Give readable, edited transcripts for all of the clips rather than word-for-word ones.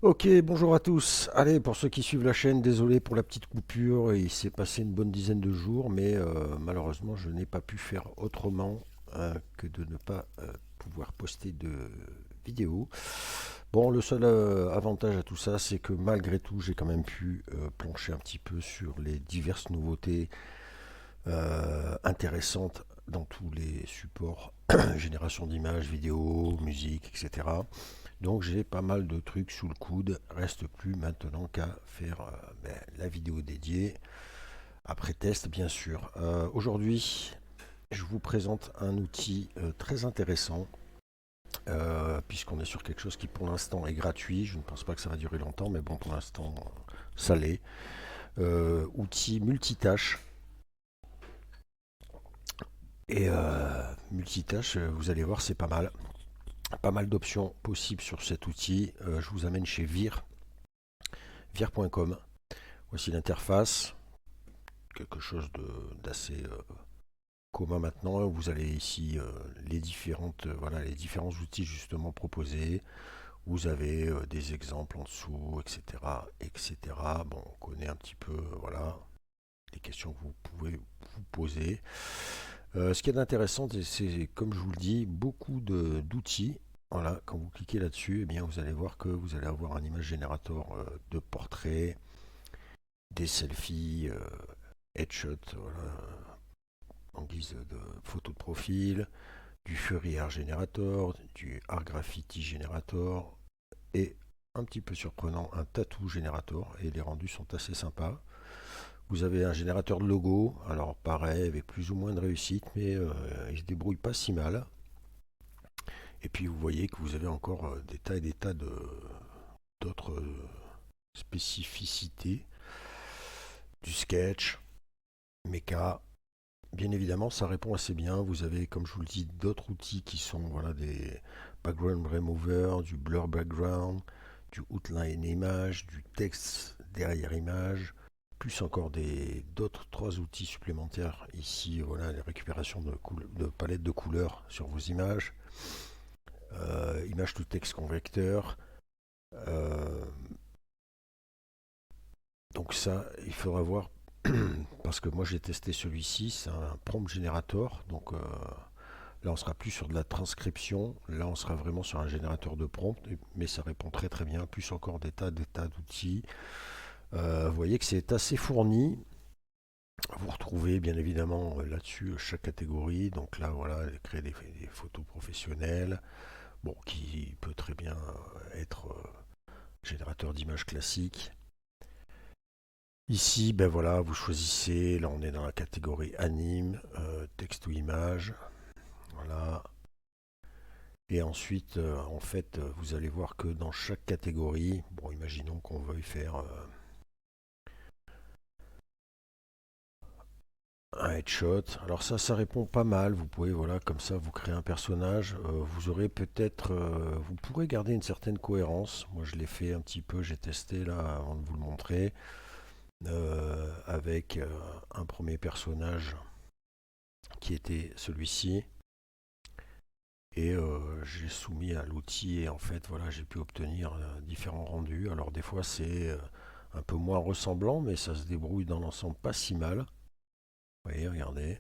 Ok, bonjour à tous. Allez, pour ceux qui suivent la chaîne, désolé pour la petite coupure, il s'est passé une bonne dizaine de jours, mais malheureusement, je n'ai pas pu faire autrement que de ne pas pouvoir poster de vidéos. Bon, le seul avantage à tout ça, c'est que malgré tout, j'ai quand même pu plancher un petit peu sur les diverses nouveautés intéressantes dans tous les supports, génération d'images, vidéos, musique, etc. Donc j'ai pas mal de trucs sous le coude. Reste plus maintenant qu'à faire la vidéo dédiée. Après test, bien sûr. Aujourd'hui, je vous présente un outil très intéressant. Puisqu'on est sur quelque chose qui pour l'instant est gratuit. Je ne pense pas que ça va durer longtemps, mais bon, pour l'instant, ça l'est. Outil multitâche. Et multitâche, vous allez voir, c'est pas mal. Pas mal d'options possibles sur cet outil. Je vous amène chez vir.com. Voici l'interface, quelque chose d'assez commun maintenant. Vous avez ici les différents outils justement proposés. Vous avez des exemples en dessous, etc., etc. Bon, on connaît un petit peu, voilà, les questions que vous pouvez vous poser. Ce qui est intéressant, c'est comme je vous le dis, beaucoup d'outils. Voilà, quand vous cliquez là-dessus, eh bien, vous allez voir que vous allez avoir un image générateur de portrait, des selfies, headshot, voilà, en guise de photo de profil, du Fourier Generator, du Art Graffiti Generator et un petit peu surprenant, un Tattoo Generator. Et les rendus sont assez sympas. Vous avez un générateur de logo, alors pareil, avec plus ou moins de réussite, mais il se débrouille pas si mal. Et puis vous voyez que vous avez encore des tas et des tas d'autres spécificités, du sketch, mecha. Bien évidemment, ça répond assez bien. Vous avez, comme je vous le dis, d'autres outils qui sont voilà, des background remover, du blur background, du outline image, du texte derrière image, plus encore d'autres trois outils supplémentaires. Ici, voilà, les récupérations de palettes de couleurs sur vos images, image to text convecteur. Euh, donc ça, il faudra voir parce que moi j'ai testé celui-ci, c'est un prompt generator, donc là on sera plus sur de la transcription, là on sera vraiment sur un générateur de prompt, mais ça répond très très bien, plus encore des tas d'outils. Vous voyez que c'est assez fourni, vous retrouvez bien évidemment là-dessus chaque catégorie, donc là voilà, créer des photos professionnelles, bon qui peut très bien être générateur d'images classiques. Ici, ben voilà, vous choisissez, là on est dans la catégorie anime, texte ou image, voilà. Et ensuite, en fait, vous allez voir que dans chaque catégorie, bon, imaginons qu'on veuille faire un headshot. Alors ça répond pas mal. Vous pouvez, voilà, comme ça, vous créez un personnage. Vous aurez peut-être, vous pourrez garder une certaine cohérence. Moi, je l'ai fait un petit peu, j'ai testé là avant de vous le montrer, avec un premier personnage qui était celui-ci. Et j'ai soumis à l'outil et en fait voilà j'ai pu obtenir différents rendus. Alors des fois c'est un peu moins ressemblant mais ça se débrouille dans l'ensemble pas si mal. Vous voyez, regardez,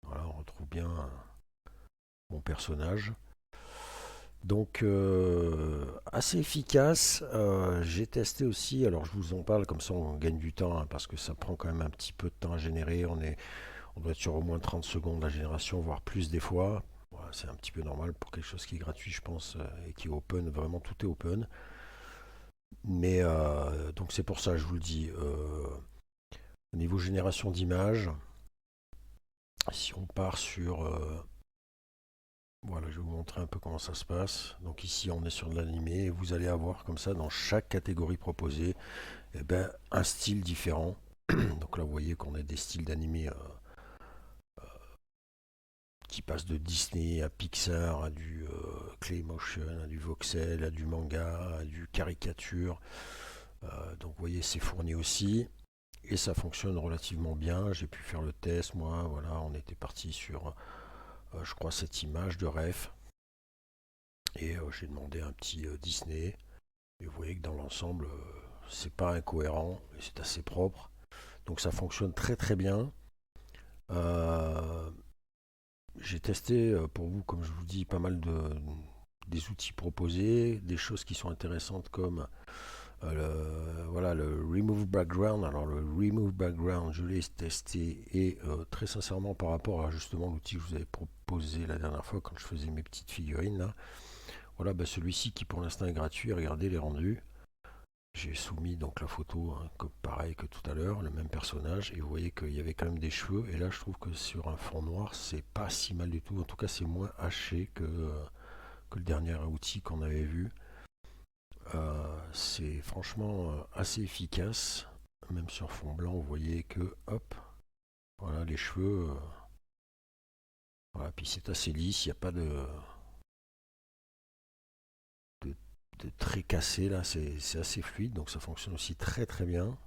voilà, on retrouve bien mon personnage. Donc assez efficace. J'ai testé aussi, alors je vous en parle comme ça on gagne du temps hein, parce que ça prend quand même un petit peu de temps à générer. On doit être sur au moins 30 secondes la génération, voire plus des fois. Voilà, c'est un petit peu normal pour quelque chose qui est gratuit, je pense, et qui est open, vraiment tout est open. Mais donc c'est pour ça, je vous le dis, au niveau génération d'images, si on part sur... voilà, je vais vous montrer un peu comment ça se passe. Donc ici, on est sur de l'animé, et vous allez avoir comme ça, dans chaque catégorie proposée, eh ben, un style différent. Donc là, vous voyez qu'on a des styles d'animé qui passe de Disney à Pixar, à du Claymotion, à du voxel, à du manga, à du caricature. Donc vous voyez, c'est fourni aussi. Et ça fonctionne relativement bien. J'ai pu faire le test, moi. Voilà, on était parti sur, je crois, cette image de ref. Et j'ai demandé un petit Disney. Et vous voyez que dans l'ensemble, c'est pas incohérent et c'est assez propre. Donc ça fonctionne très très bien. Euh, j'ai testé pour vous, comme je vous dis, pas mal des outils proposés, des choses qui sont intéressantes comme voilà, le Remove Background. Alors le Remove Background, je l'ai testé et très sincèrement par rapport à justement l'outil que je vous avais proposé la dernière fois quand je faisais mes petites figurines là, voilà, bah, celui-ci qui pour l'instant est gratuit, regardez les rendus. J'ai soumis donc la photo, hein, comme pareil que tout à l'heure, le même personnage, et vous voyez qu'il y avait quand même des cheveux, et là je trouve que sur un fond noir, c'est pas si mal du tout, en tout cas c'est moins haché que le dernier outil qu'on avait vu. C'est franchement assez efficace, même sur fond blanc, vous voyez que, hop, voilà les cheveux, voilà, puis c'est assez lisse, il n'y a pas de, de traits cassés là, c'est assez fluide, donc ça fonctionne aussi très très bien.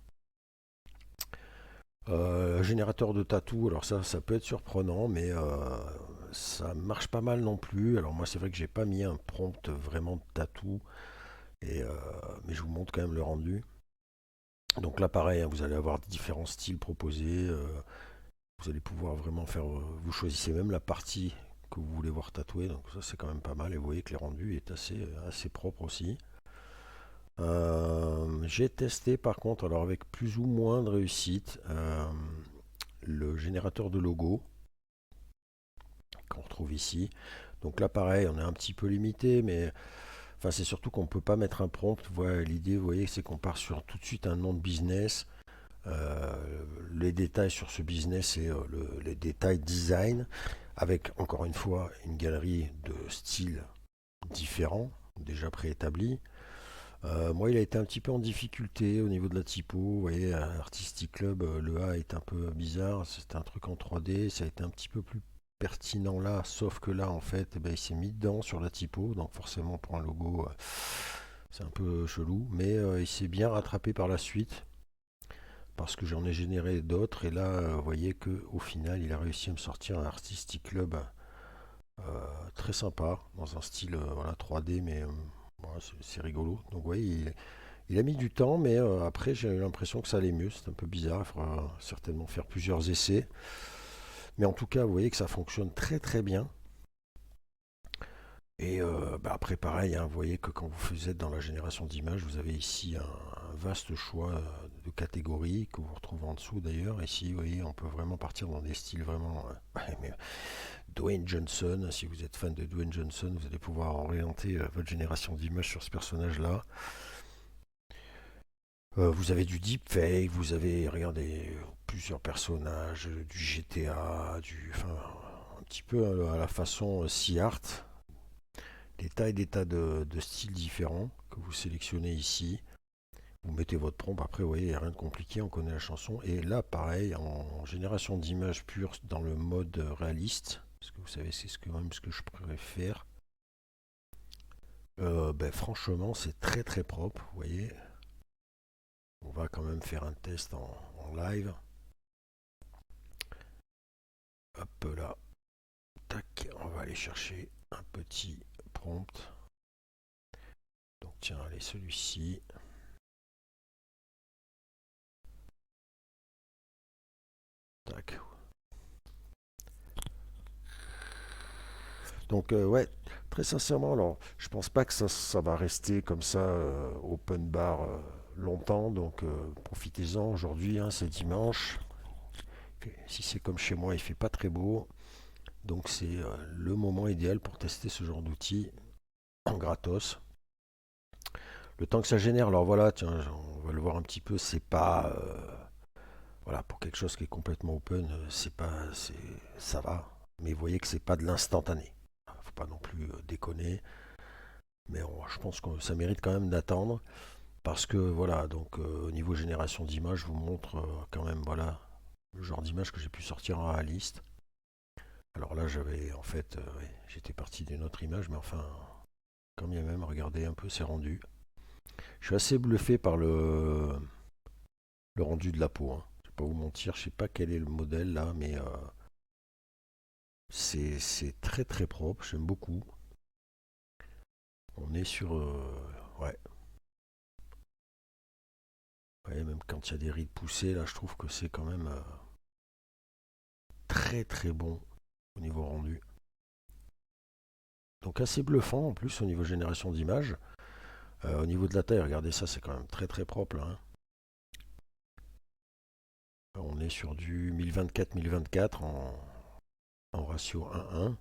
Générateur de tatou, alors ça peut être surprenant, mais ça marche pas mal non plus. Alors moi c'est vrai que j'ai pas mis un prompt vraiment de tatou, et, mais je vous montre quand même le rendu. Donc là pareil, hein, vous allez avoir différents styles proposés. Vous allez pouvoir vraiment faire, vous choisissez même la partie que vous voulez voir tatouer, donc ça c'est quand même pas mal. Et vous voyez que le rendu est assez propre aussi. J'ai testé par contre, alors avec plus ou moins de réussite, le générateur de logo qu'on retrouve ici. Donc là, pareil, on est un petit peu limité, mais enfin, c'est surtout qu'on ne peut pas mettre un prompt. Voilà, l'idée, vous voyez, c'est qu'on part sur tout de suite un nom de business. Euh, les détails sur ce business et les détails design, avec encore une fois une galerie de styles différents, déjà préétablis. Moi, il a été un petit peu en difficulté au niveau de la typo. Vous voyez, Artistic Club, le A est un peu bizarre. C'est un truc en 3D. Ça a été un petit peu plus pertinent là, sauf que là, en fait, eh ben, il s'est mis dedans sur la typo. Donc, forcément, pour un logo, c'est un peu chelou. Mais il s'est bien rattrapé par la suite parce que j'en ai généré d'autres. Et là, vous voyez que au final, il a réussi à me sortir un Artistic Club très sympa dans un style voilà, 3D, mais voilà, c'est rigolo. Donc, vous voyez, il a mis du temps, mais après j'ai eu l'impression que ça allait mieux. C'est un peu bizarre, il faudra certainement faire plusieurs essais. Mais en tout cas, vous voyez que ça fonctionne très très bien. Et bah, après pareil, hein, vous voyez que quand vous êtes dans la génération d'images, vous avez ici un vaste choix de catégories que vous retrouvez en dessous d'ailleurs. Ici, vous voyez, on peut vraiment partir dans des styles vraiment... mais Dwayne Johnson, si vous êtes fan de Dwayne Johnson, vous allez pouvoir orienter votre génération d'images sur ce personnage-là. Vous avez du deepfake, vous avez, regardez, plusieurs personnages, du GTA, enfin, un petit peu à la façon Sea Art, des tas de styles différents que vous sélectionnez ici. Vous mettez votre prompt, après, vous voyez, il n'y a rien de compliqué, on connaît la chanson. Et là, pareil, en génération d'images pure dans le mode réaliste, parce que vous savez, c'est quand même ce que je préfère. Ben, franchement, c'est très très propre, vous voyez. On va quand même faire un test en live. Hop là, tac, on va aller chercher un petit prompt. Donc tiens, allez, celui-ci. Tac. Donc ouais, très sincèrement, alors je pense pas que ça va rester comme ça open bar longtemps. Donc profitez-en aujourd'hui, hein, c'est dimanche. Si c'est comme chez moi, il fait pas très beau. Donc c'est le moment idéal pour tester ce genre d'outil en gratos. Le temps que ça génère, alors voilà, tiens, on va le voir un petit peu, c'est pas voilà, pour quelque chose qui est complètement open, c'est pas ça va, mais vous voyez que c'est pas de l'instantané. Faut pas non plus déconner, mais je pense que ça mérite quand même d'attendre parce que voilà, donc au niveau génération d'images, je vous montre quand même voilà le genre d'image que j'ai pu sortir en réaliste. Alors là, j'avais en fait ouais, j'étais parti d'une autre image, mais enfin quand bien même regardez un peu c'est rendu. Je suis assez bluffé par le rendu de la peau, hein. Je vais pas vous mentir, je sais pas quel est le modèle là, mais c'est très très propre, j'aime beaucoup. On est sur ouais. Ouais, même quand il y a des rides poussées, là, je trouve que c'est quand même très très bon au niveau rendu. Donc assez bluffant en plus au niveau génération d'images. Au niveau de la taille, regardez ça, c'est quand même très très propre là, hein. On est sur du 1024-1024 en ratio 1:1.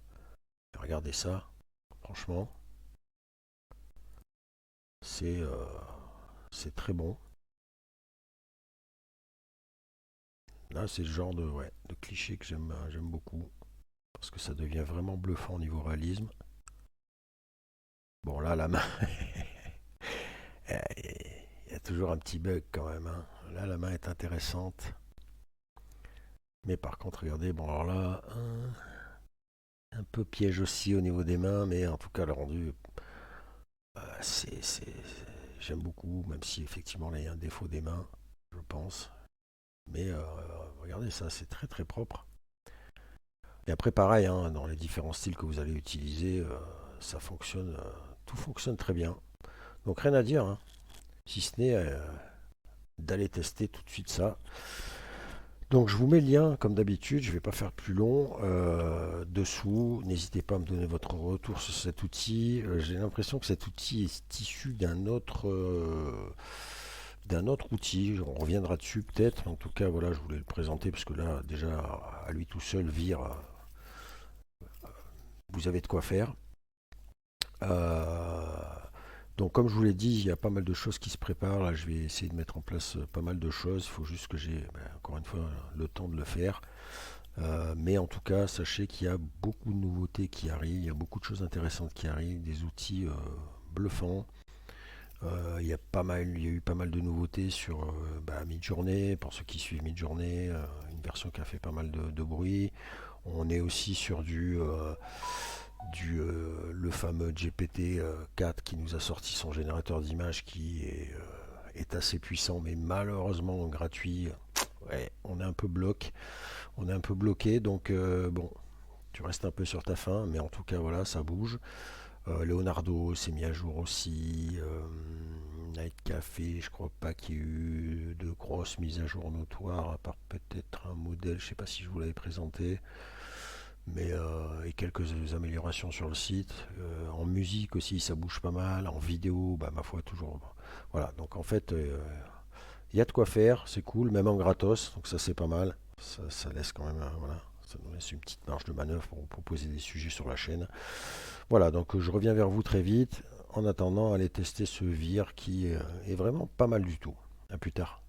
Regardez ça, franchement, c'est c'est très bon. Là, c'est le genre de, ouais, de cliché que j'aime beaucoup. Parce que ça devient vraiment bluffant au niveau réalisme. Bon, là, la main, il y a toujours un petit bug quand même, hein. Là, la main est intéressante. Mais par contre, regardez, bon, alors là, un peu piège aussi au niveau des mains, mais en tout cas, le rendu, j'aime beaucoup, même si effectivement, là, il y a un défaut des mains, je pense. Mais regardez ça, c'est très très propre. Et après, pareil, hein, dans les différents styles que vous allez utiliser, ça fonctionne, tout fonctionne très bien. Donc rien à dire, hein, si ce n'est d'aller tester tout de suite ça. Donc je vous mets le lien, comme d'habitude, je ne vais pas faire plus long, dessous. N'hésitez pas à me donner votre retour sur cet outil. J'ai l'impression que cet outil est issu d'un autre outil. On reviendra dessus peut-être. En tout cas, voilà, je voulais le présenter parce que là, déjà, à lui tout seul, vous avez de quoi faire. Euh, donc comme je vous l'ai dit, il y a pas mal de choses qui se préparent. Là, je vais essayer de mettre en place pas mal de choses. Il faut juste que j'ai, encore une fois, le temps de le faire. Mais en tout cas, sachez qu'il y a beaucoup de nouveautés qui arrivent. Il y a beaucoup de choses intéressantes qui arrivent, des outils bluffants. Il y a eu pas mal de nouveautés sur Midjourney. Pour ceux qui suivent Midjourney, une version qui a fait pas mal de bruit. On est aussi sur le fameux GPT-4 qui nous a sorti son générateur d'images qui est assez puissant, mais malheureusement gratuit. Ouais, on est un peu bloqué, donc bon, tu restes un peu sur ta faim, mais en tout cas voilà, ça bouge. Leonardo s'est mis à jour aussi. Night Café, je crois pas qu'il y ait eu de grosses mises à jour notoires, à part peut-être un modèle, je sais pas si je vous l'avais présenté, mais et quelques améliorations sur le site. En musique aussi, ça bouge pas mal. En vidéo, bah, ma foi, toujours. Voilà, donc en fait, il y a de quoi faire, c'est cool, même en gratos, donc ça c'est pas mal. Ça laisse quand même, voilà, ça nous laisse une petite marge de manœuvre pour proposer des sujets sur la chaîne. Voilà, donc je reviens vers vous très vite. En attendant, allez tester ce VIR qui est vraiment pas mal du tout. A plus tard.